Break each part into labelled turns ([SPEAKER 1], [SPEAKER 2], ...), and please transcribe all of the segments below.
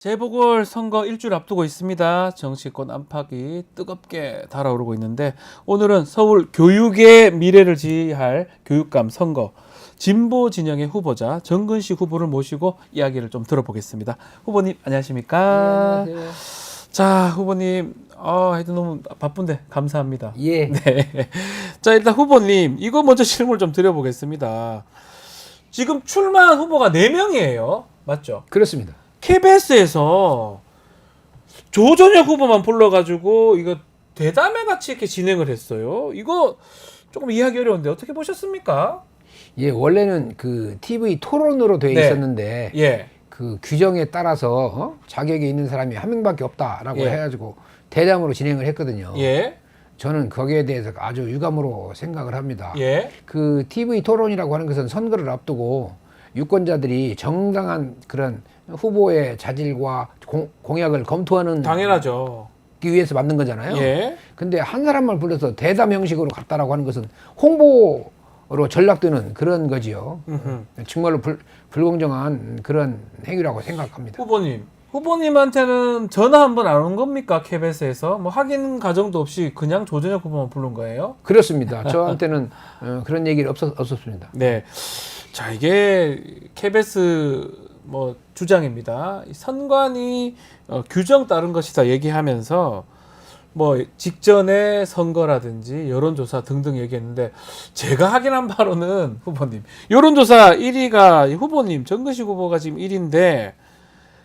[SPEAKER 1] 재보궐 선거 일주일 앞두고 있습니다. 정치권 안팎이 뜨겁게 달아오르고 있는데 오늘은 서울 교육의 미래를 지휘할 교육감 선거 진보 진영의 후보자 정근식 후보를 모시고 이야기를 좀 들어보겠습니다. 후보님 안녕하십니까?
[SPEAKER 2] 네, 안녕하세요.
[SPEAKER 1] 자, 후보님 하여튼 너무 바쁜데 감사합니다.
[SPEAKER 2] 예.
[SPEAKER 1] 네. 자, 일단 후보님 이거 먼저 질문을 좀 드려보겠습니다. 지금 출마한 후보가 4명이에요. 맞죠?
[SPEAKER 2] 그렇습니다.
[SPEAKER 1] KBS에서 조전혁 후보만 불러가지고 이거 대담회 같이 이렇게 진행을 했어요. 이거 조금 이해하기 어려운데 어떻게 보셨습니까?
[SPEAKER 2] 예, 원래는 그 TV 토론으로 돼
[SPEAKER 1] 네.
[SPEAKER 2] 있었는데
[SPEAKER 1] 예.
[SPEAKER 2] 그 규정에 따라서 자격이 있는 사람이 한 명밖에 없다라고
[SPEAKER 1] 예.
[SPEAKER 2] 해가지고 대담으로 진행을 했거든요.
[SPEAKER 1] 예.
[SPEAKER 2] 저는 거기에 대해서 아주 유감으로 생각을 합니다.
[SPEAKER 1] 예.
[SPEAKER 2] 그 TV 토론이라고 하는 것은 선거를 앞두고 유권자들이 정당한 그런 후보의 자질과 공약을 검토하는
[SPEAKER 1] 당연하죠.
[SPEAKER 2] 기 위해서 만든 거잖아요.
[SPEAKER 1] 예.
[SPEAKER 2] 근데 한 사람만 불러서 대담 형식으로 갔다라고 하는 것은 홍보로 전락되는 그런 거지요.
[SPEAKER 1] 음흠.
[SPEAKER 2] 정말로 불공정한 그런 행위라고 생각합니다.
[SPEAKER 1] 후보님한테는 전화 한 번 안 온 겁니까? KBS에서 뭐 확인 과정도 없이 그냥 조전혁 후보만 부른 거예요?
[SPEAKER 2] 그렇습니다. 저한테는 그런 얘기는 없었습니다.
[SPEAKER 1] 네. 자, 이게 KBS 뭐 주장입니다. 이 선관위 규정 따른 것이다 얘기하면서 뭐 직전에 선거라든지 여론조사 등등 얘기했는데 제가 확인한 바로는 후보님 여론조사 1위가 후보님 정근식 후보가 지금 1위인데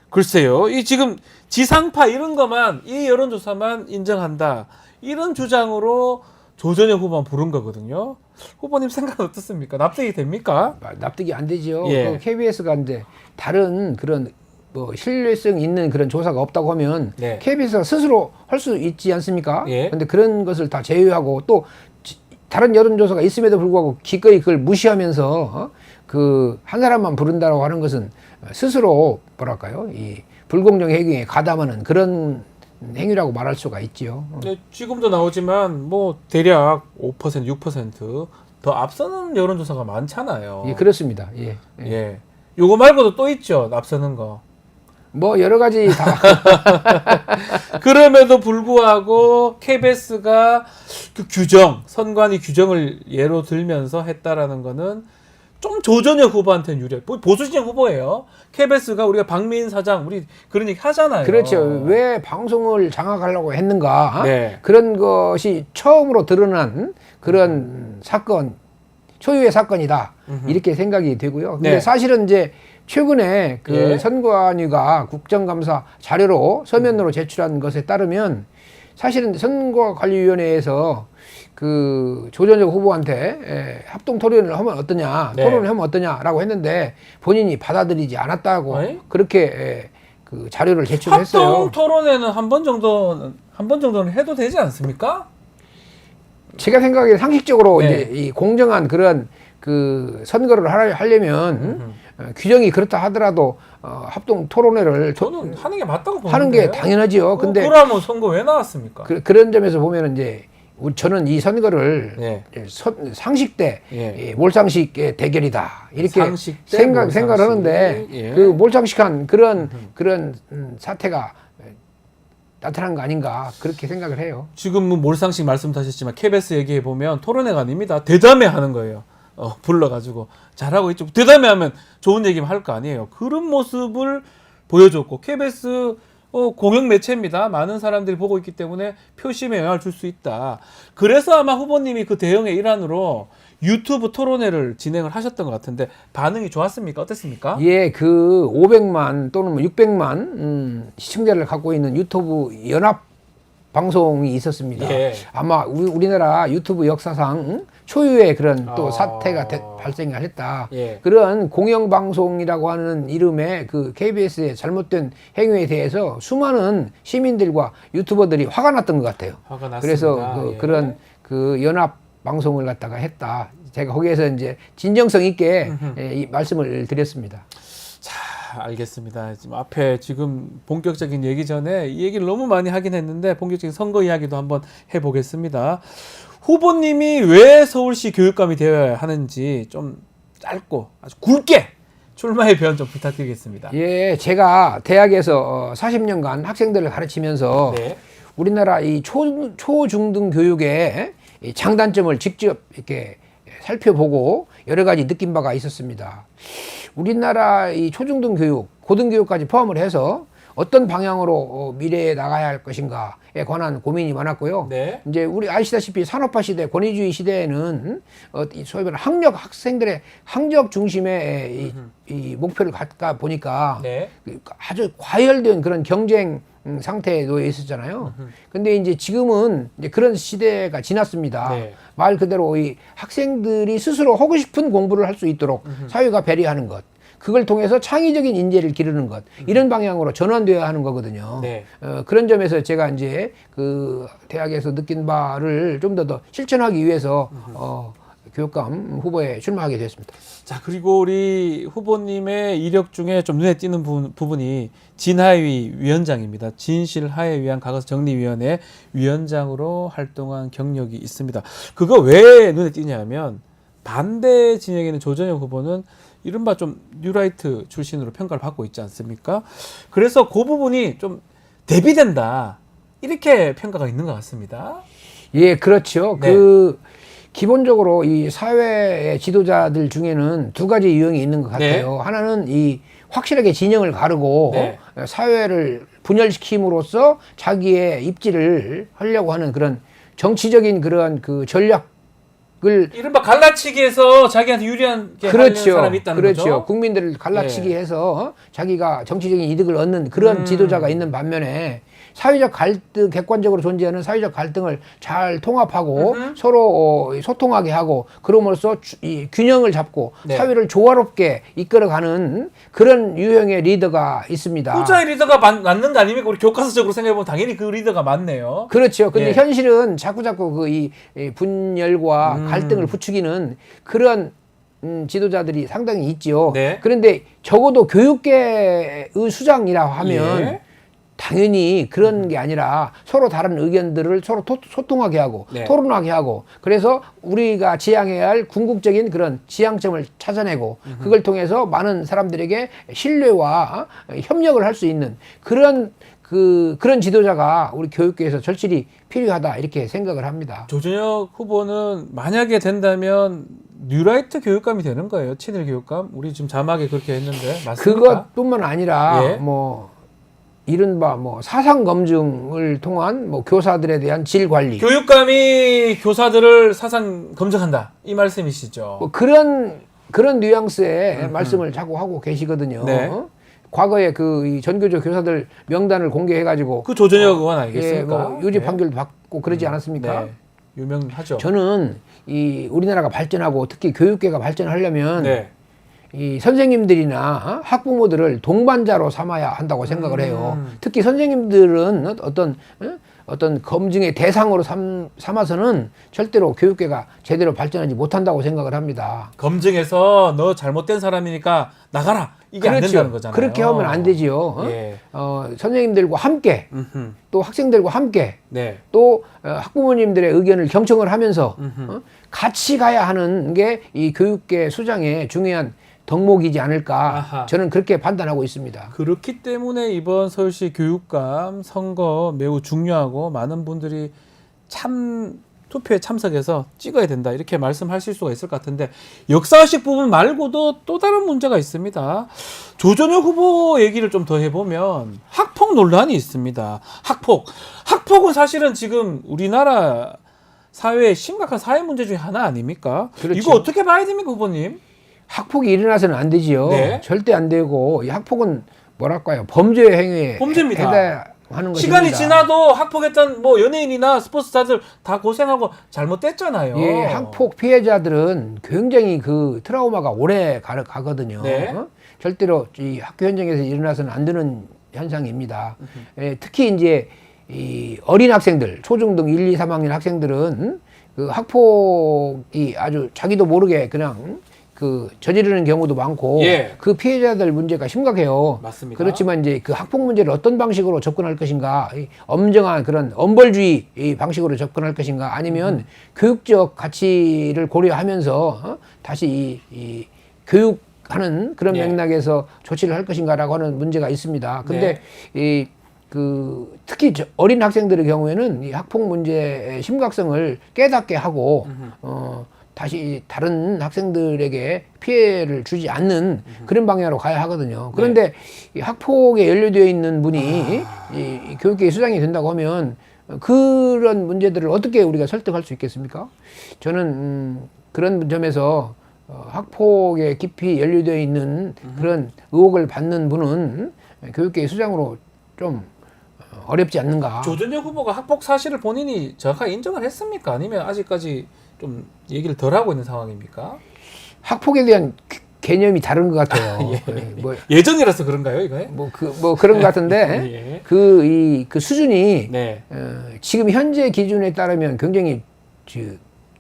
[SPEAKER 1] 글쎄요. 이 지금 지상파 이런 거만 이 여론조사만 인정한다. 이런 주장으로 조전혁 후보만 부른 거거든요. 후보님 생각은 어떻습니까? 납득이 됩니까?
[SPEAKER 2] 납득이 안 되죠.
[SPEAKER 1] 예.
[SPEAKER 2] 그 KBS가 이제 다른 그런 뭐 신뢰성 있는 그런 조사가 없다고 하면
[SPEAKER 1] 네.
[SPEAKER 2] KBS가 스스로 할 수 있지 않습니까?
[SPEAKER 1] 예.
[SPEAKER 2] 근데 그런 것을 다 제외하고 또 다른 여론조사가 있음에도 불구하고 기꺼이 그걸 무시하면서 그 한 사람만 부른다고 하는 것은 스스로 뭐랄까요? 이 불공정 행위에 가담하는 그런 행위라고 말할 수가 있지요.
[SPEAKER 1] 네, 지금도 나오지만 뭐 대략 5%, 6%더 앞서는 여론조사가 많잖아요.
[SPEAKER 2] 예, 그렇습니다. 예.
[SPEAKER 1] 예. 요거 말고도 또 있죠. 앞서는 거.
[SPEAKER 2] 뭐 여러 가지 다
[SPEAKER 1] 그럼에도 불구하고 KBS가 그 규정, 선관위 규정을 예로 들면서 했다라는 거는 좀 조전혁 후보한테는 유리해. 보수진영 후보예요. KBS가 우리가 박미인 사장 우리 그런 얘기 하잖아요.
[SPEAKER 2] 그렇죠. 왜 방송을 장악하려고 했는가?
[SPEAKER 1] 네.
[SPEAKER 2] 그런 것이 처음으로 드러난 그런 사건, 초유의 사건이다. 이렇게 생각이 되고요. 근데
[SPEAKER 1] 네.
[SPEAKER 2] 사실은 이제 최근에 그
[SPEAKER 1] 예.
[SPEAKER 2] 선관위가 국정감사 자료로 서면으로 제출한 것에 따르면 사실은 선거관리위원회에서 그 조전혁 후보한테 합동 토론을 하면 어떠냐,
[SPEAKER 1] 네.
[SPEAKER 2] 토론을 하면 어떠냐라고 했는데 본인이 받아들이지 않았다고
[SPEAKER 1] 어이?
[SPEAKER 2] 그렇게 그 자료를 제출했어요.
[SPEAKER 1] 합동 토론회는 한 번 정도는 해도 되지 않습니까?
[SPEAKER 2] 제가 생각에 상식적으로
[SPEAKER 1] 네.
[SPEAKER 2] 이제 이 공정한 그런 그 선거를 하려면 규정이 그렇다 하더라도 합동 토론회를
[SPEAKER 1] 저는 하는 게 맞다고 보는데.
[SPEAKER 2] 하는 게 당연하지요. 근데
[SPEAKER 1] 그러면 선거 왜 나왔습니까?
[SPEAKER 2] 그런 점에서 보면 이제 저는 이 선거를
[SPEAKER 1] 예.
[SPEAKER 2] 상식대
[SPEAKER 1] 예.
[SPEAKER 2] 몰상식의 대결이다 이렇게
[SPEAKER 1] 상식대
[SPEAKER 2] 생각을
[SPEAKER 1] 몰상식.
[SPEAKER 2] 하는데
[SPEAKER 1] 예.
[SPEAKER 2] 그 몰상식한 그런 사태가 나타난 거 아닌가 그렇게 생각을 해요.
[SPEAKER 1] 지금 뭐 몰상식 말씀하셨지만 KBS 얘기해 보면 토론회가 아닙니다. 대담회 하는 거예요. 불러가지고 잘하고 있죠. 대담회 하면 좋은 얘기만 할 거 아니에요. 그런 모습을 보여줬고 KBS 공영 매체입니다. 많은 사람들이 보고 있기 때문에 표심에 영향을 줄 수 있다. 그래서 아마 후보님이 그 대응의 일환으로 유튜브 토론회를 진행을 하셨던 것 같은데 반응이 좋았습니까? 어땠습니까?
[SPEAKER 2] 예, 그 500만 또는 뭐 600만 시청자를 갖고 있는 유튜브 연합 방송이 있었습니다.
[SPEAKER 1] 예.
[SPEAKER 2] 아마 우리나라 유튜브 역사상 초유의 그런 또 사태가 발생을 했다.
[SPEAKER 1] 예.
[SPEAKER 2] 그런 공영방송이라고 하는 이름의 그 KBS의 잘못된 행위에 대해서 수많은 시민들과 유튜버들이 화가 났던 것 같아요.
[SPEAKER 1] 화가 났습니다.
[SPEAKER 2] 그래서
[SPEAKER 1] 예.
[SPEAKER 2] 그런 그 연합 방송을 갖다가 했다. 제가 거기에서 이제 진정성 있게 이 말씀을 드렸습니다.
[SPEAKER 1] 자, 알겠습니다. 지금 앞에 지금 본격적인 얘기 전에 이 얘기를 너무 많이 하긴 했는데 본격적인 선거 이야기도 한번 해보겠습니다. 후보님이 왜 서울시 교육감이 되어야 하는지 좀 짧고 아주 굵게 출마의 변 좀 부탁드리겠습니다.
[SPEAKER 2] 예, 제가 대학에서 40년간 학생들을 가르치면서
[SPEAKER 1] 네.
[SPEAKER 2] 우리나라 이 초중등 교육의 이 장단점을 직접 이렇게 살펴보고 여러 가지 느낀 바가 있었습니다. 우리나라 이 초중등 교육, 고등교육까지 포함을 해서 어떤 방향으로 미래에 나가야 할 것인가에 관한 고민이 많았고요.
[SPEAKER 1] 네.
[SPEAKER 2] 이제 우리 아시다시피 산업화 시대, 권위주의 시대에는 이 소위 말하는 학생들의 학력 중심의 이 목표를 갖다 보니까
[SPEAKER 1] 네.
[SPEAKER 2] 아주 과열된 그런 경쟁 상태에 놓여 있었잖아요. 근데 이제 지금은 이제 그런 시대가 지났습니다.
[SPEAKER 1] 네.
[SPEAKER 2] 말 그대로 이 학생들이 스스로 하고 싶은 공부를 할 수 있도록 사회가 배려하는 것. 그걸 통해서 창의적인 인재를 기르는 것. 이런 방향으로 전환되어야 하는 거거든요.
[SPEAKER 1] 네.
[SPEAKER 2] 그런 점에서 제가 이제 그 대학에서 느낀 바를 좀 더 실천하기 위해서 교육감 후보에 출마하게 됐습니다.
[SPEAKER 1] 자, 그리고 우리 후보님의 이력 중에 좀 눈에 띄는 부분이 진하위 위원장입니다. 진실하에 위한 과거사 정리위원회 위원장으로 활동한 경력이 있습니다. 그거 왜 눈에 띄냐면 반대 진영에 있는 조전혁 후보는 이른바 좀 뉴라이트 출신으로 평가를 받고 있지 않습니까? 그래서 그 부분이 좀 대비된다. 이렇게 평가가 있는 것 같습니다.
[SPEAKER 2] 예, 그렇죠.
[SPEAKER 1] 네.
[SPEAKER 2] 기본적으로 이 사회의 지도자들 중에는 두 가지 유형이 있는 것 같아요. 하나는 이 확실하게 진영을 가르고
[SPEAKER 1] 네.
[SPEAKER 2] 사회를 분열시킴으로써 자기의 입지를 하려고 하는 그런 정치적인 그런 그 전략을
[SPEAKER 1] 이른바 갈라치기에서 자기한테 유리한 게 하는 사람이 있다는
[SPEAKER 2] 그렇죠.
[SPEAKER 1] 거죠.
[SPEAKER 2] 국민들을 갈라치기
[SPEAKER 1] 네.
[SPEAKER 2] 해서 자기가 정치적인 이득을 얻는 그런 지도자가 있는 반면에 사회적 갈등, 객관적으로 존재하는 사회적 갈등을 잘 통합하고 서로 소통하게 하고 그럼으로써 이 균형을 잡고
[SPEAKER 1] 네.
[SPEAKER 2] 사회를 조화롭게 이끌어가는 그런 유형의 리더가 있습니다.
[SPEAKER 1] 후자의 리더가 맞는 거 아닙니까? 우리 교과서적으로 생각해보면 당연히 그 리더가 맞네요.
[SPEAKER 2] 그렇죠. 근데
[SPEAKER 1] 예.
[SPEAKER 2] 현실은 자꾸자꾸 그 이 분열과 갈등을 부추기는 그런 지도자들이 상당히 있죠.
[SPEAKER 1] 네.
[SPEAKER 2] 그런데 적어도 교육계의 수장이라 하면
[SPEAKER 1] 예.
[SPEAKER 2] 당연히 그런 게 아니라 서로 다른 의견들을 서로 소통하게 하고
[SPEAKER 1] 네.
[SPEAKER 2] 토론하게 하고 그래서 우리가 지향해야 할 궁극적인 그런 지향점을 찾아내고 그걸 통해서 많은 사람들에게 신뢰와 협력을 할 수 있는 그런 지도자가 우리 교육계에서 절실히 필요하다 이렇게 생각을 합니다.
[SPEAKER 1] 조준혁 후보는 만약에 된다면 뉴라이트 교육감이 되는 거예요. 친일 교육감. 우리 지금 자막에 그렇게 했는데 맞습니까?
[SPEAKER 2] 그것뿐만 아니라
[SPEAKER 1] 예.
[SPEAKER 2] 뭐 이른바 뭐 사상 검증을 통한 뭐 교사들에 대한 질 관리
[SPEAKER 1] 교육감이 교사들을 사상 검증한다. 이 말씀이시죠.
[SPEAKER 2] 뭐 그런 뉘앙스의 말씀을 자꾸 하고 계시거든요.
[SPEAKER 1] 네.
[SPEAKER 2] 과거에 이 전교조 교사들 명단을 공개해가지고
[SPEAKER 1] 그 조준혁 의원
[SPEAKER 2] 예,
[SPEAKER 1] 아니겠습니까?
[SPEAKER 2] 뭐 유죄
[SPEAKER 1] 네.
[SPEAKER 2] 판결도 받고 그러지 않았습니까?
[SPEAKER 1] 네. 유명하죠.
[SPEAKER 2] 저는 이 우리나라가 발전하고 특히 교육계가 발전하려면
[SPEAKER 1] 네.
[SPEAKER 2] 이 선생님들이나 학부모들을 동반자로 삼아야 한다고 생각을 해요. 특히 선생님들은 어떤 검증의 대상으로 삼아서는 절대로 교육계가 제대로 발전하지 못한다고 생각을 합니다.
[SPEAKER 1] 검증해서 너 잘못된 사람이니까 나가라. 이게 안 된다는 거잖아요.
[SPEAKER 2] 그렇게 하면 안 되지요.
[SPEAKER 1] 예.
[SPEAKER 2] 선생님들과 함께 또 학생들과 함께
[SPEAKER 1] 네.
[SPEAKER 2] 또 학부모님들의 의견을 경청을 하면서 같이 가야 하는 게 이 교육계 수장의 중요한 덕목이지 않을까
[SPEAKER 1] 아하.
[SPEAKER 2] 저는 그렇게 판단하고 있습니다.
[SPEAKER 1] 그렇기 때문에 이번 서울시 교육감 선거 매우 중요하고 많은 분들이 투표에 참석해서 찍어야 된다 이렇게 말씀하실 수가 있을 것 같은데 역사식 부분 말고도 또 다른 문제가 있습니다. 조전혁 후보 얘기를 좀 더 해보면 학폭 논란이 있습니다. 학폭은 사실은 지금 우리나라 사회의 심각한 사회 문제 중에 하나 아닙니까?
[SPEAKER 2] 그렇죠.
[SPEAKER 1] 이거 어떻게 봐야 됩니까, 후보님?
[SPEAKER 2] 학폭이 일어나서는 안 되지요.
[SPEAKER 1] 네.
[SPEAKER 2] 절대 안 되고 이 학폭은 뭐랄까요 범죄 행위에
[SPEAKER 1] 범죄입니다.
[SPEAKER 2] 해당하는 것입니다.
[SPEAKER 1] 시간이 지나도 학폭했던 뭐 연예인이나 스포츠자들 다 고생하고 잘못됐잖아요.
[SPEAKER 2] 예, 학폭 피해자들은 굉장히 그 트라우마가 오래 가거든요.
[SPEAKER 1] 네.
[SPEAKER 2] 절대로 이 학교 현장에서 일어나서는 안 되는 현상입니다. 예, 특히 이제 이 어린 학생들, 초중등 1, 2, 3학년 학생들은 그 학폭이 아주 자기도 모르게 그냥 저지르는 경우도 많고
[SPEAKER 1] 예.
[SPEAKER 2] 그 피해자들 문제가 심각해요.
[SPEAKER 1] 맞습니다.
[SPEAKER 2] 그렇지만 이제 그 학폭 문제를 어떤 방식으로 접근할 것인가, 이 엄정한 그런 엄벌주의 이 방식으로 접근할 것인가, 아니면 교육적 가치를 고려하면서 다시 이 교육 하는 그런
[SPEAKER 1] 예.
[SPEAKER 2] 맥락에서 조치를 할 것인가라고 하는 문제가 있습니다. 근데 특히 어린 학생들의 경우에는 이 학폭 문제의 심각성을 깨닫게 하고 다시 다른 학생들에게 피해를 주지 않는 그런 방향으로 가야 하거든요. 그런데 이 학폭에 연루되어 있는 분이 이 교육계의 수장이 된다고 하면 그런 문제들을 어떻게 우리가 설득할 수 있겠습니까? 저는 그런 점에서 학폭에 깊이 연루되어 있는 그런 의혹을 받는 분은 교육계의 수장으로 좀 어렵지 않는가.
[SPEAKER 1] 조준혁 후보가 학폭 사실을 본인이 정확하게 인정을 했습니까? 아니면 아직까지 좀 얘기를 덜 하고 있는 상황입니까?
[SPEAKER 2] 학폭에 대한 개념이 다른 것 같아요.
[SPEAKER 1] 예전이라서 그런가요, 이거?
[SPEAKER 2] 그런 것 같은데
[SPEAKER 1] 예.
[SPEAKER 2] 그 수준이
[SPEAKER 1] 네.
[SPEAKER 2] 지금 현재 기준에 따르면 굉장히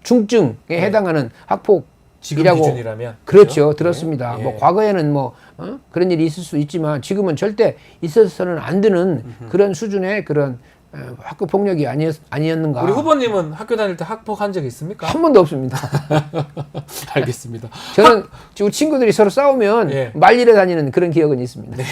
[SPEAKER 2] 중증에 해당하는 학폭
[SPEAKER 1] 지금
[SPEAKER 2] 이라고
[SPEAKER 1] 기준이라면
[SPEAKER 2] 그렇죠. 들었습니다.
[SPEAKER 1] 예.
[SPEAKER 2] 뭐 과거에는 그런 일이 있을 수 있지만 지금은 절대 있어서는 안 되는 그런 수준의 그런 학교 폭력이 아니었는가.
[SPEAKER 1] 우리 후보님은 학교 다닐 때 학폭한 적 있습니까?
[SPEAKER 2] 한 번도 없습니다.
[SPEAKER 1] 알겠습니다.
[SPEAKER 2] 저는 지금 친구들이 서로 싸우면
[SPEAKER 1] 예.
[SPEAKER 2] 말리러 다니는 그런 기억은 있습니다.
[SPEAKER 1] 네.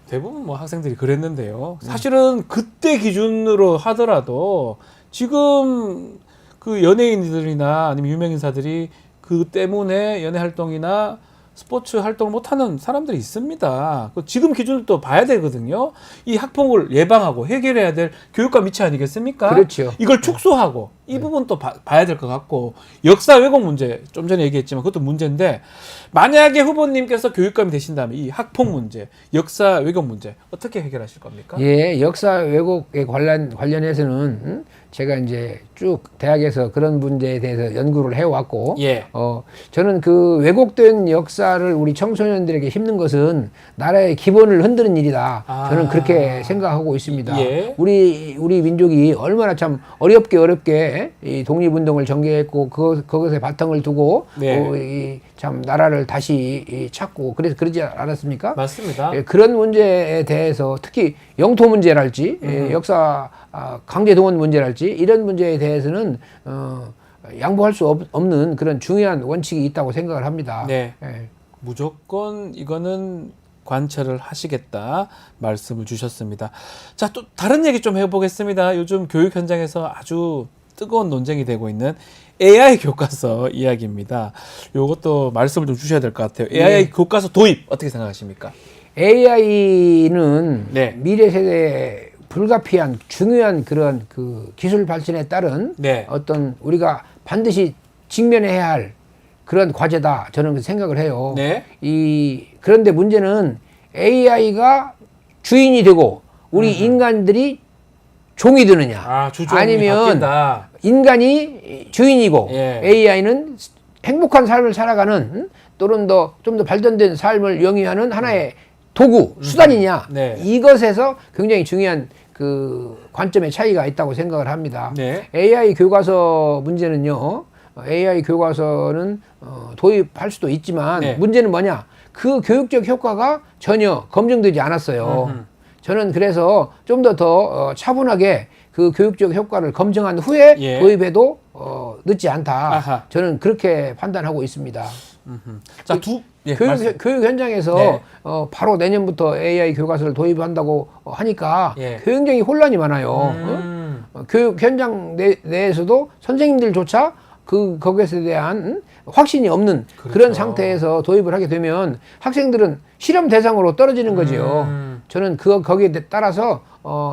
[SPEAKER 1] 대부분 뭐 학생들이 그랬는데요. 사실은 그때 기준으로 하더라도 지금 그 연예인들이나 아니면 유명인사들이 그 때문에 연예 활동이나 스포츠 활동을 못하는 사람들이 있습니다. 지금 기준을 또 봐야 되거든요. 이 학폭을 예방하고 해결해야 될 교육감 위치 아니겠습니까?
[SPEAKER 2] 그렇죠.
[SPEAKER 1] 이걸 축소하고 이 부분 또 봐야 될 것 같고 역사 왜곡 문제 좀 전에 얘기했지만 그것도 문제인데 만약에 후보님께서 교육감이 되신다면 이 학폭 문제, 역사 왜곡 문제 어떻게 해결하실 겁니까?
[SPEAKER 2] 예, 역사 왜곡에 관련해서는 제가 이제 쭉 대학에서 그런 문제에 대해서 연구를 해왔고,
[SPEAKER 1] 예.
[SPEAKER 2] 저는 그 왜곡된 역사를 우리 청소년들에게 심는 것은 나라의 기본을 흔드는 일이다. 저는 그렇게 생각하고 있습니다.
[SPEAKER 1] 예.
[SPEAKER 2] 우리 민족이 얼마나 참 어렵게 이 독립운동을 전개했고, 그것에 바탕을 두고,
[SPEAKER 1] 네.
[SPEAKER 2] 참 나라를 다시 찾고, 그래서 그러지 않았습니까?
[SPEAKER 1] 맞습니다.
[SPEAKER 2] 예, 그런 문제에 대해서 특히 영토 문제랄지 역사 강제 동원 문제랄지 이런 문제에 대해서는 양보할 수 없는 그런 중요한 원칙이 있다고 생각을 합니다.
[SPEAKER 1] 네.
[SPEAKER 2] 예.
[SPEAKER 1] 무조건 이거는 관철을 하시겠다 말씀을 주셨습니다. 자, 또 다른 얘기 좀 해보겠습니다. 요즘 교육 현장에서 아주 뜨거운 논쟁이 되고 있는 AI 교과서 이야기입니다. 요것도 말씀을 좀 주셔야 될 것 같아요. AI 교과서 도입 어떻게 생각하십니까?
[SPEAKER 2] AI는
[SPEAKER 1] 네.
[SPEAKER 2] 미래 세대에 불가피한 중요한 그런 그 기술 발전에 따른
[SPEAKER 1] 네.
[SPEAKER 2] 어떤 우리가 반드시 직면해야 할 그런 과제다. 저는 그 생각을 해요.
[SPEAKER 1] 네.
[SPEAKER 2] 그런데 문제는 AI가 주인이 되고 우리 인간들이 종이 되느냐.
[SPEAKER 1] 주종이
[SPEAKER 2] 아니면
[SPEAKER 1] 바뀐다.
[SPEAKER 2] 인간이 주인이고
[SPEAKER 1] 예.
[SPEAKER 2] AI는 행복한 삶을 살아가는 또는 좀 더 발전된 삶을 영위하는 하나의 도구, 수단이냐.
[SPEAKER 1] 네.
[SPEAKER 2] 이것에서 굉장히 중요한 그 관점의 차이가 있다고 생각을 합니다.
[SPEAKER 1] 네.
[SPEAKER 2] AI 교과서 문제는요. AI 교과서는 도입할 수도 있지만
[SPEAKER 1] 네.
[SPEAKER 2] 문제는 뭐냐? 그 교육적 효과가 전혀 검증되지 않았어요. 저는 그래서 좀 더 차분하게 그 교육적 효과를 검증한 후에
[SPEAKER 1] 예.
[SPEAKER 2] 도입해도 늦지 않다.
[SPEAKER 1] 아하.
[SPEAKER 2] 저는 그렇게 판단하고 있습니다.
[SPEAKER 1] 자,
[SPEAKER 2] 교육 현장에서
[SPEAKER 1] 네.
[SPEAKER 2] 바로 내년부터 AI 교과서를 도입한다고 하니까
[SPEAKER 1] 예.
[SPEAKER 2] 굉장히 혼란이 많아요. 교육 현장 내에서도 선생님들조차 거기에 대한 확신이 없는
[SPEAKER 1] 그렇죠.
[SPEAKER 2] 그런 상태에서 도입을 하게 되면 학생들은 실험 대상으로 떨어지는 거죠. 저는 거기에 따라서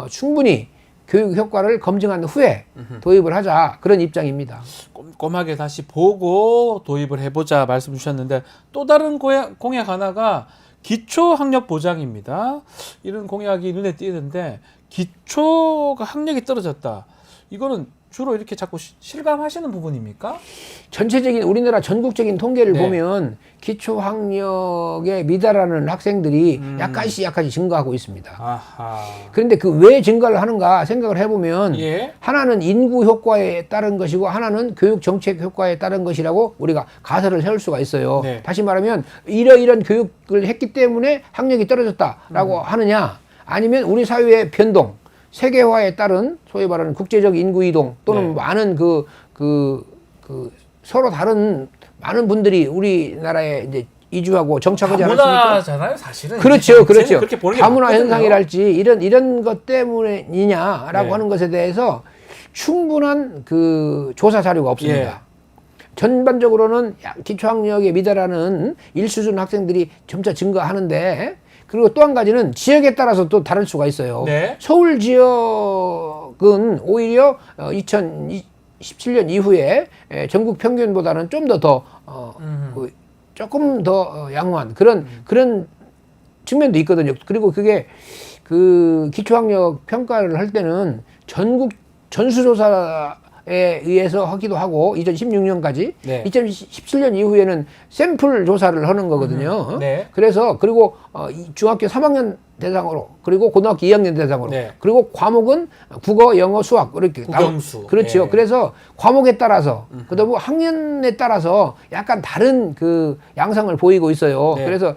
[SPEAKER 2] 충분히 교육 효과를 검증한 후에 도입을 하자 그런 입장입니다.
[SPEAKER 1] 꼼꼼하게 다시 보고 도입을 해보자 말씀 주셨는데 또 다른 공약 하나가 기초학력 보장입니다. 이런 공약이 눈에 띄는데 기초가 학력이 떨어졌다. 이거는 주로 이렇게 자꾸 실감하시는 부분입니까?
[SPEAKER 2] 전체적인 우리나라 전국적인 통계를
[SPEAKER 1] 네.
[SPEAKER 2] 보면 기초 학력에 미달하는 학생들이 약간씩 증가하고 있습니다.
[SPEAKER 1] 아하.
[SPEAKER 2] 그런데 그 왜 증가를 하는가 생각을 해보면
[SPEAKER 1] 예.
[SPEAKER 2] 하나는 인구 효과에 따른 것이고 하나는 교육 정책 효과에 따른 것이라고 우리가 가설을 세울 수가 있어요.
[SPEAKER 1] 네.
[SPEAKER 2] 다시 말하면 이러이런 교육을 했기 때문에 학력이 떨어졌다라고 하느냐 아니면 우리 사회의 변동 세계화에 따른 소위 말하는 국제적 인구 이동 또는
[SPEAKER 1] 네.
[SPEAKER 2] 많은 서로 다른 많은 분들이 우리나라에 이제 이주하고 정착하지 않았습니까?
[SPEAKER 1] 다문화잖아요, 사실은.
[SPEAKER 2] 그렇죠, 그렇죠.
[SPEAKER 1] 그렇게 보는 게
[SPEAKER 2] 다문화
[SPEAKER 1] 맞거든요.
[SPEAKER 2] 현상이랄지 이런 것 때문이냐라고
[SPEAKER 1] 네.
[SPEAKER 2] 하는 것에 대해서 충분한 그 조사 자료가 없습니다.
[SPEAKER 1] 예.
[SPEAKER 2] 전반적으로는 기초학력에 미달하는 1수준 학생들이 점차 증가하는데, 그리고 또 한 가지는 지역에 따라서 또 다를 수가 있어요.
[SPEAKER 1] 네.
[SPEAKER 2] 서울 지역은 오히려 2017년 이후에 전국 평균보다는 좀 더 조금 더 양호한 그런 측면도 있거든요. 그리고 그게 그 기초학력 평가를 할 때는 전국 전수조사에 의해서 하기도 하고 2016년까지
[SPEAKER 1] 네.
[SPEAKER 2] 2017년 이후에는 샘플 조사를 하는 거거든요.
[SPEAKER 1] 네.
[SPEAKER 2] 그래서 그리고 중학교 3학년 대상으로, 그리고 고등학교 2학년 대상으로,
[SPEAKER 1] 네.
[SPEAKER 2] 그리고 과목은 국어, 영어, 수학 이렇게
[SPEAKER 1] 국영수.
[SPEAKER 2] 그렇죠.
[SPEAKER 1] 예.
[SPEAKER 2] 그래서 과목에 따라서 그다음에 학년에 따라서 약간 다른 그 양상을 보이고 있어요.
[SPEAKER 1] 네.
[SPEAKER 2] 그래서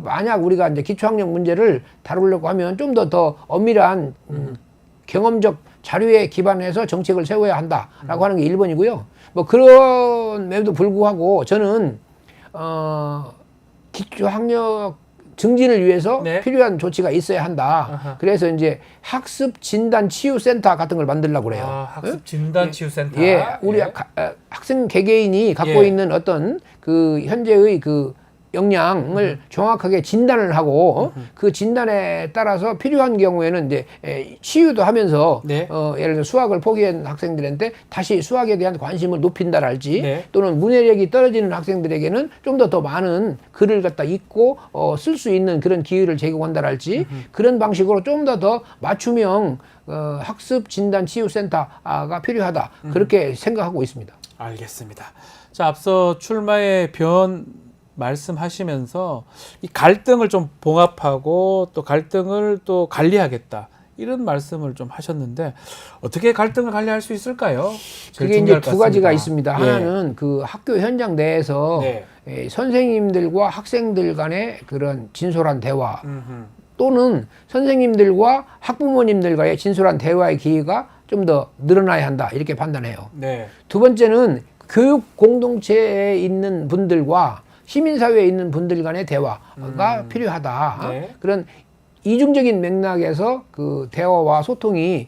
[SPEAKER 2] 만약 우리가 이제 기초학력 문제를 다루려고 하면 좀 더 엄밀한 경험적 자료에 기반해서 정책을 세워야 한다라고 하는 게 1번이고요. 뭐 그런에도 불구하고 저는 기초학력 증진을 위해서
[SPEAKER 1] 네.
[SPEAKER 2] 필요한 조치가 있어야 한다.
[SPEAKER 1] 아하.
[SPEAKER 2] 그래서 이제 학습 진단 치유 센터 같은 걸 만들려고 그래요.
[SPEAKER 1] 학습 진단 치유 센터.
[SPEAKER 2] 예, 우리 학생 개개인이 갖고
[SPEAKER 1] 예.
[SPEAKER 2] 있는 어떤 그 현재의 그 역량을 정확하게 진단을 하고 그 진단에 따라서 필요한 경우에는 이제 치유도 하면서
[SPEAKER 1] 네.
[SPEAKER 2] 예를 들어 수학을 포기한 학생들한테 다시 수학에 대한 관심을 높인다랄지,
[SPEAKER 1] 네.
[SPEAKER 2] 또는 문해력이 떨어지는 학생들에게는 좀 더 많은 글을 갖다 읽고 쓸 수 있는 그런 기회를 제공한다랄지, 그런 방식으로 좀 더 맞춤형 학습 진단 치유 센터가 필요하다, 그렇게 생각하고 있습니다.
[SPEAKER 1] 알겠습니다. 자, 앞서 출마의 변 말씀하시면서 이 갈등을 좀 봉합하고 또 갈등을 또 관리하겠다, 이런 말씀을 좀 하셨는데, 어떻게 갈등을 관리할 수 있을까요? 제일
[SPEAKER 2] 그게 이제
[SPEAKER 1] 중요할 것
[SPEAKER 2] 두 가지가
[SPEAKER 1] 같습니다.
[SPEAKER 2] 있습니다.
[SPEAKER 1] 예.
[SPEAKER 2] 하나는 그 학교 현장 내에서
[SPEAKER 1] 네.
[SPEAKER 2] 선생님들과 학생들 간의 그런 진솔한 대화,
[SPEAKER 1] 음흠.
[SPEAKER 2] 또는 선생님들과 학부모님들과의 진솔한 대화의 기회가 좀 더 늘어나야 한다, 이렇게 판단해요.
[SPEAKER 1] 네.
[SPEAKER 2] 두 번째는 교육 공동체에 있는 분들과 시민사회에 있는 분들 간의 대화가 필요하다.
[SPEAKER 1] 네.
[SPEAKER 2] 그런 이중적인 맥락에서 그 대화와 소통이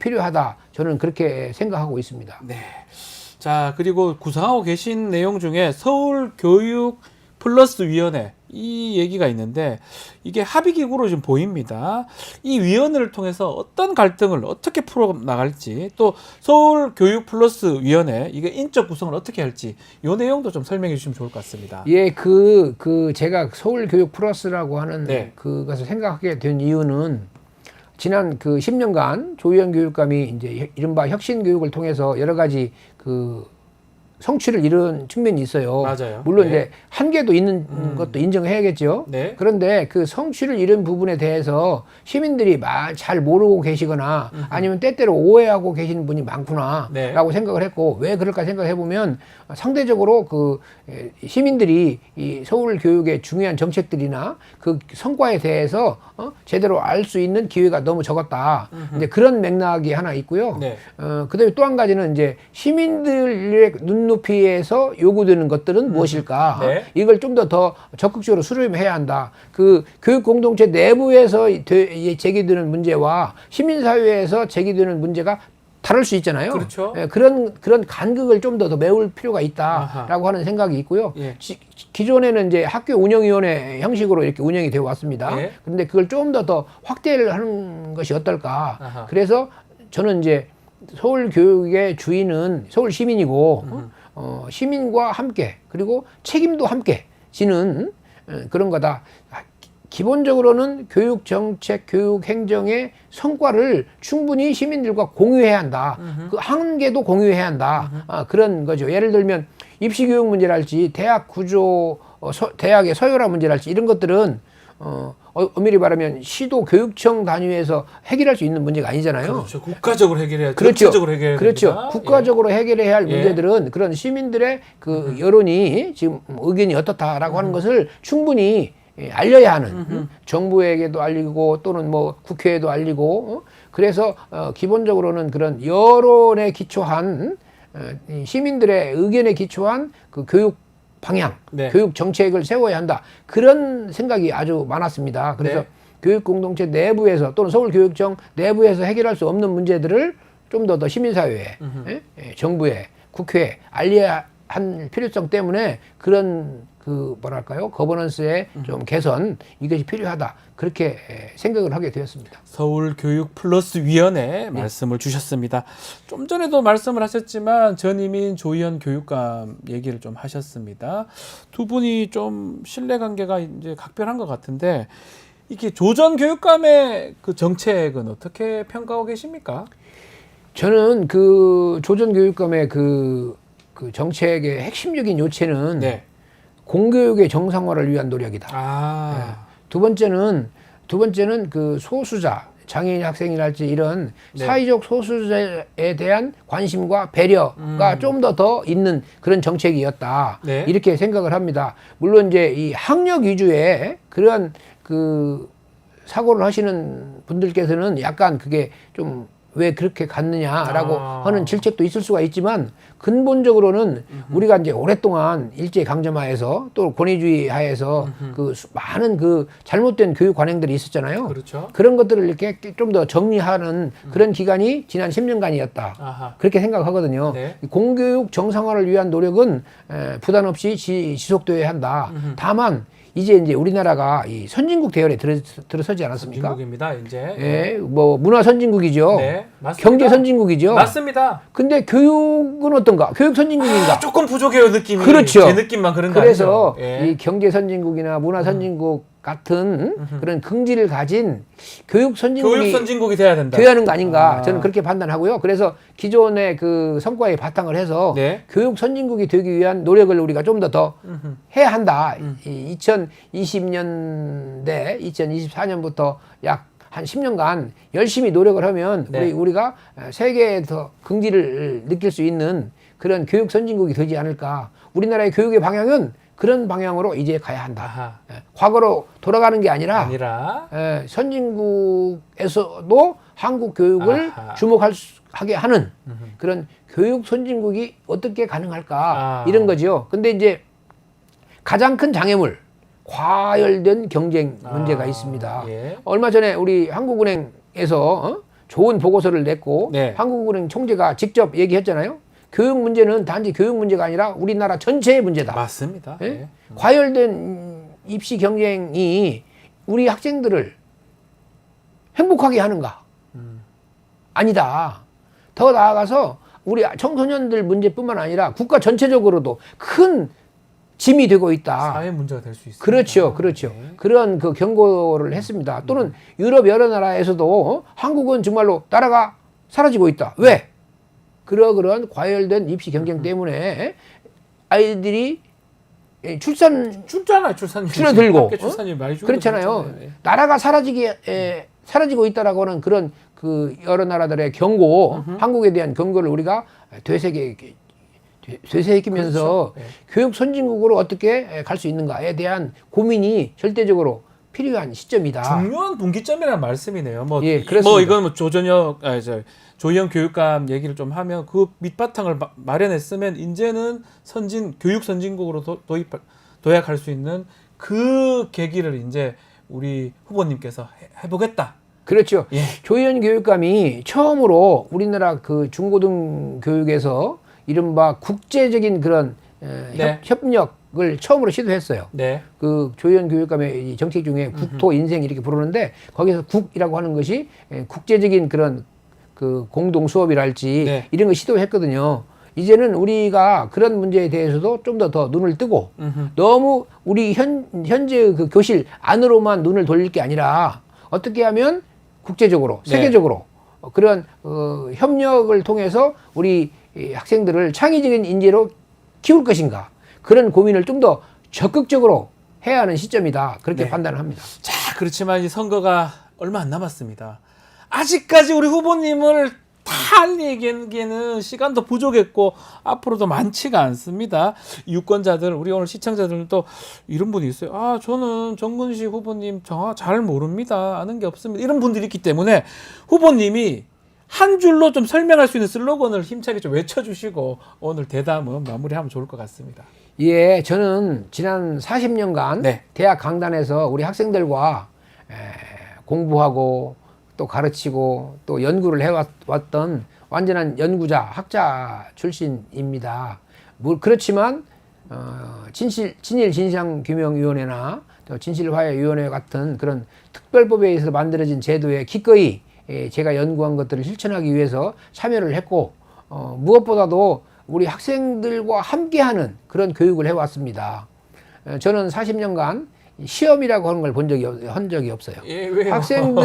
[SPEAKER 2] 필요하다. 저는 그렇게 생각하고 있습니다.
[SPEAKER 1] 네. 자, 그리고 구상하고 계신 내용 중에 서울교육 플러스 위원회, 이 얘기가 있는데, 이게 합의기구로 좀 보입니다. 이 위원회를 통해서 어떤 갈등을 어떻게 풀어나갈지, 또 서울교육 플러스 위원회, 이게 인적 구성을 어떻게 할지, 이 내용도 좀 설명해 주시면 좋을 것 같습니다.
[SPEAKER 2] 예, 제가 서울교육 플러스라고 하는
[SPEAKER 1] 네.
[SPEAKER 2] 그것을 생각하게 된 이유는, 지난 그 10년간 조희연 교육감이 이제 이른바 혁신교육을 통해서 여러 가지 그 성취를 이룬 측면이 있어요.
[SPEAKER 1] 맞아요.
[SPEAKER 2] 물론
[SPEAKER 1] 네.
[SPEAKER 2] 이제 한계도 있는 것도 인정해야겠죠.
[SPEAKER 1] 네.
[SPEAKER 2] 그런데 그 성취를 이룬 부분에 대해서 시민들이 잘 모르고 계시거나 아니면 때때로 오해하고 계시는 분이 많구나라고
[SPEAKER 1] 네.
[SPEAKER 2] 생각을 했고, 왜 그럴까 생각해 보면 상대적으로 그 시민들이 이 서울 교육의 중요한 정책들이나 그 성과에 대해서 제대로 알 수 있는 기회가 너무 적었다. 이제 그런 맥락이 하나 있고요.
[SPEAKER 1] 네.
[SPEAKER 2] 그다음에 또 한 가지는 이제 시민들의 눈높이에서 요구되는 것들은 무엇일까?
[SPEAKER 1] 네.
[SPEAKER 2] 이걸 좀 더 적극적으로 수렴해야 한다. 그 교육 공동체 내부에서 제기되는 문제와 시민사회에서 제기되는 문제가 다를 수 있잖아요.
[SPEAKER 1] 그렇죠.
[SPEAKER 2] 예, 그런 간극을 좀 더 메울 필요가 있다라고 하는 생각이 있고요.
[SPEAKER 1] 예.
[SPEAKER 2] 기존에는 이제 학교 운영위원회 형식으로 이렇게 운영이 되어 왔습니다.
[SPEAKER 1] 예.
[SPEAKER 2] 그런데 그걸 좀 더 확대를 하는 것이 어떨까?
[SPEAKER 1] 아하.
[SPEAKER 2] 그래서 저는 이제 서울 교육의 주인은 서울 시민이고, 시민과 함께, 그리고 책임도 함께 지는 그런 거다. 기본적으로는 교육 정책, 교육 행정의 성과를 충분히 시민들과 공유해야 한다. 그 한계도 공유해야 한다. 그런 거죠. 예를 들면 입시 교육 문제랄지, 대학 구조, 대학의 서열화 문제랄지, 이런 것들은 엄밀히 말하면 시도 교육청 단위에서 해결할 수 있는 문제가 아니잖아요.
[SPEAKER 1] 그렇죠. 국가적으로 해결해야,
[SPEAKER 2] 그렇죠.
[SPEAKER 1] 전체적으로 해결해야
[SPEAKER 2] 그렇죠.
[SPEAKER 1] 됩니다.
[SPEAKER 2] 국가적으로 해결해야 할
[SPEAKER 1] 예.
[SPEAKER 2] 문제들은 그런 시민들의 그 여론이 지금 의견이 어떻다라고 하는 것을 충분히 알려야 하는, 정부에게도 알리고 또는 뭐 국회에도 알리고, 그래서 기본적으로는 그런 여론에 기초한, 이 시민들의 의견에 기초한 그 교육 방향,
[SPEAKER 1] 네.
[SPEAKER 2] 교육 정책을 세워야 한다. 그런 생각이 아주 많았습니다. 그래서
[SPEAKER 1] 네.
[SPEAKER 2] 교육 공동체 내부에서 또는 서울교육청 내부에서 해결할 수 없는 문제들을 좀 더 시민사회에, 정부에, 국회에 알려야 한 필요성 때문에 그런 그 뭐랄까요 거버넌스의 좀 개선 이것이 필요하다 그렇게 생각을 하게 되었습니다.
[SPEAKER 1] 서울교육플러스위원회 말씀을 주셨습니다. 좀 전에도 말씀을 하셨지만 전임인 조희연 교육감 얘기를 좀 하셨습니다. 두 분이 좀 신뢰관계가 이제 각별한 것 같은데 이게 조전 교육감의 그 정책은 어떻게 평가하고 계십니까?
[SPEAKER 2] 저는 그 조전 교육감의 그 정책의 핵심적인 요체는
[SPEAKER 1] 네.
[SPEAKER 2] 공교육의 정상화를 위한 노력이다.
[SPEAKER 1] 아,
[SPEAKER 2] 두 번째는 그 소수자, 장애인 학생이랄지 이런
[SPEAKER 1] 네.
[SPEAKER 2] 사회적 소수자에 대한 관심과 배려가 좀 더 있는 그런 정책이었다.
[SPEAKER 1] 네.
[SPEAKER 2] 이렇게 생각을 합니다. 물론 이제 이 학력 위주의 그런 그 사고를 하시는 분들께서는 약간 그게 좀 왜 그렇게 갔느냐라고 하는 질책도 있을 수가 있지만 근본적으로는 우리가 이제 오랫동안 일제 강점하에서 또 권위주의 하에서 그 많은 그 잘못된 교육 관행들이 있었잖아요.
[SPEAKER 1] 그렇죠.
[SPEAKER 2] 그런 것들을 이렇게 좀 더 정리하는 그런 기간이 지난 10년간이었다.
[SPEAKER 1] 아하.
[SPEAKER 2] 그렇게 생각하거든요.
[SPEAKER 1] 네.
[SPEAKER 2] 공교육 정상화를 위한 노력은 부담 없이 지속되어야 한다. 다만 이제 우리나라가 이 선진국 대열에 들어서지 않았습니까?
[SPEAKER 1] 선진국입니다. 이제.
[SPEAKER 2] 예, 뭐 문화 선진국이죠.
[SPEAKER 1] 네, 맞습니다.
[SPEAKER 2] 경제 선진국이죠.
[SPEAKER 1] 맞습니다.
[SPEAKER 2] 근데 교육은 어떤가? 교육 선진국인가?
[SPEAKER 1] 조금 부족해요 느낌이.
[SPEAKER 2] 그렇죠.
[SPEAKER 1] 제 느낌만 그런 거
[SPEAKER 2] 그래서
[SPEAKER 1] 아니죠? 예.
[SPEAKER 2] 이 경제 선진국이나 문화 선진국 같은 그런 긍지를 가진 교육 선진국이
[SPEAKER 1] 교육 선진국이 돼야 된다.
[SPEAKER 2] 돼야 하는 거 아닌가? 저는 그렇게 판단하고요. 그래서 기존의 그 성과에 바탕을 해서
[SPEAKER 1] 네.
[SPEAKER 2] 교육 선진국이 되기 위한 노력을 우리가 좀 더 해야 한다. 이 2020년대, 2024년부터 약 한 10년간 열심히 노력을 하면
[SPEAKER 1] 네.
[SPEAKER 2] 우리가 세계에서 긍지를 느낄 수 있는 그런 교육 선진국이 되지 않을까. 우리나라의 교육의 방향은 그런 방향으로 이제 가야 한다.
[SPEAKER 1] 아하.
[SPEAKER 2] 과거로 돌아가는 게 아니라 선진국에서도 한국 교육을
[SPEAKER 1] 아하.
[SPEAKER 2] 주목하게 하는 그런 교육 선진국이 어떻게 가능할까 이런 거죠. 근데 이제 가장 큰 장애물 과열된 경쟁 문제가 있습니다.
[SPEAKER 1] 예.
[SPEAKER 2] 얼마 전에 우리 한국은행에서 좋은 보고서를 냈고
[SPEAKER 1] 네.
[SPEAKER 2] 한국은행 총재가 직접 얘기했잖아요. 교육 문제는 단지 교육 문제가 아니라 우리나라 전체의 문제다.
[SPEAKER 1] 맞습니다.
[SPEAKER 2] 예?
[SPEAKER 1] 예.
[SPEAKER 2] 과열된 입시 경쟁이 우리 학생들을 행복하게 하는가? 아니다. 더 나아가서 우리 청소년들 문제뿐만 아니라 국가 전체적으로도 큰 짐이 되고 있다.
[SPEAKER 1] 사회 문제가 될 수 있습니다.
[SPEAKER 2] 그렇죠, 그렇죠.
[SPEAKER 1] 네.
[SPEAKER 2] 그런 그 경고를 했습니다. 또는 유럽 여러 나라에서도 한국은 정말로 나라가 사라지고 있다. 왜? 그러한 과열된 입시 경쟁 때문에 아이들이 출산율이 줄어들고
[SPEAKER 1] 출산율 많이
[SPEAKER 2] 그렇잖아요. 나라가 사라지고 있다라고 하는 그런 그 여러 나라들의 경고, 한국에 대한 경고를 우리가 되새기면서
[SPEAKER 1] 그렇죠. 네.
[SPEAKER 2] 교육 선진국으로 어떻게 갈 수 있는가에 대한 고민이 절대적으로 필요한 시점이다.
[SPEAKER 1] 중요한 분기점이라는 말씀이네요.
[SPEAKER 2] 예, 그렇습니다.
[SPEAKER 1] 이건 조희연 교육감 얘기를 좀 하면 그 밑바탕을 마련했으면 이제는 교육 선진국으로 도약할 수 있는 그 계기를 이제 우리 후보님께서 해보겠다.
[SPEAKER 2] 그렇죠.
[SPEAKER 1] 예.
[SPEAKER 2] 조희연 교육감이 처음으로 우리나라 그 중고등 교육에서 이른바 국제적인 그런
[SPEAKER 1] 네.
[SPEAKER 2] 협력을 처음으로 시도했어요.
[SPEAKER 1] 네.
[SPEAKER 2] 그 조희연 교육감의 이 정책 중에 국토 인생 이렇게 부르는데 거기서 국이라고 하는 것이 국제적인 그런 그 공동 수업이랄지
[SPEAKER 1] 네.
[SPEAKER 2] 이런 걸 시도했거든요. 이제는 우리가 그런 문제에 대해서도 좀 더 눈을 뜨고 너무 우리 현재 그 교실 안으로만 눈을 돌릴 게 아니라 어떻게 하면 국제적으로 세계적으로 그런 협력을 통해서 우리 이 학생들을 창의적인 인재로 키울 것인가 그런 고민을 좀 더 적극적으로 해야 하는 시점이다 그렇게 판단을 합니다.
[SPEAKER 1] 자, 그렇지만 이 선거가 얼마 안 남았습니다. 아직까지 우리 후보님을 다 알리기에는 시간도 부족했고 앞으로도 많지가 않습니다. 유권자들, 우리 오늘 시청자들도 이런 분이 있어요. 저는 정근식 후보님 잘 모릅니다. 아는 게 없습니다. 이런 분들이 있기 때문에 후보님이 한 줄로 좀 설명할 수 있는 슬로건을 힘차게 좀 외쳐주시고 오늘 대담은 마무리하면 좋을 것 같습니다.
[SPEAKER 2] 예, 저는 지난 40년간
[SPEAKER 1] 네.
[SPEAKER 2] 대학 강단에서 우리 학생들과 공부하고 또 가르치고 또 연구를 해왔던 완전한 연구자, 학자 출신입니다. 그렇지만 진실진상규명위원회나 또 진실화해위원회 같은 그런 특별법에 의해서 만들어진 제도에 기꺼이 제가 연구한 것들을 실천하기 위해서 참여를 했고 무엇보다도 우리 학생들과 함께하는 그런 교육을 해왔습니다. 저는 40년간 시험이라고 하는 걸 한 적이 없어요.
[SPEAKER 1] 예, 왜요?
[SPEAKER 2] 학생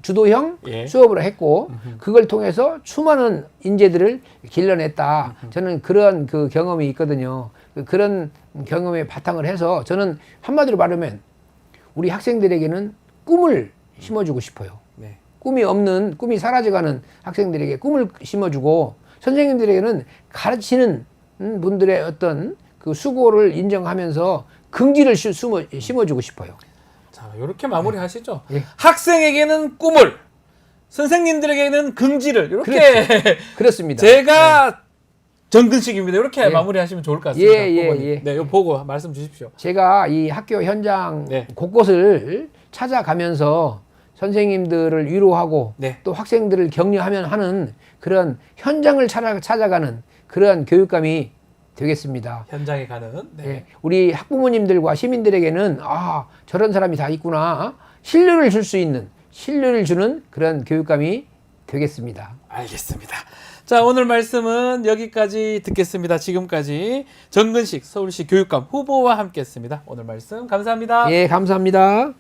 [SPEAKER 2] 주도형
[SPEAKER 1] 예.
[SPEAKER 2] 수업을 했고 그걸 통해서 수많은 인재들을 길러냈다. 저는 그런 그 경험이 있거든요. 그런 경험에 바탕을 해서 저는 한마디로 말하면 우리 학생들에게는 꿈을 심어주고 싶어요.
[SPEAKER 1] 네.
[SPEAKER 2] 꿈이 사라져가는 학생들에게 꿈을 심어주고 선생님들에게는 가르치는 분들의 어떤 그 수고를 인정하면서 긍지를 심어주고 싶어요.
[SPEAKER 1] 자, 이렇게 마무리하시죠.
[SPEAKER 2] 예.
[SPEAKER 1] 학생에게는 꿈을, 선생님들에게는 긍지를 이렇게
[SPEAKER 2] 그렇습니다.
[SPEAKER 1] 제가 정근식입니다. 이렇게
[SPEAKER 2] 예.
[SPEAKER 1] 마무리하시면 좋을 것 같습니다.
[SPEAKER 2] 예,
[SPEAKER 1] 후보님.
[SPEAKER 2] 예.
[SPEAKER 1] 네, 이거 보고 말씀 주십시오.
[SPEAKER 2] 제가 이 학교 현장
[SPEAKER 1] 네.
[SPEAKER 2] 곳곳을 찾아가면서 선생님들을 위로하고
[SPEAKER 1] 네.
[SPEAKER 2] 또 학생들을 격려하면 하는 그런 현장을 찾아가는 그러한 교육감이 되겠습니다.
[SPEAKER 1] 현장에 가는. 네.
[SPEAKER 2] 예, 우리 학부모님들과 시민들에게는 저런 사람이 다 있구나 신뢰를 주는 그런 교육감이 되겠습니다.
[SPEAKER 1] 알겠습니다. 자, 오늘 말씀은 여기까지 듣겠습니다. 지금까지 정근식 서울시 교육감 후보와 함께했습니다. 오늘 말씀 감사합니다.
[SPEAKER 2] 예, 감사합니다.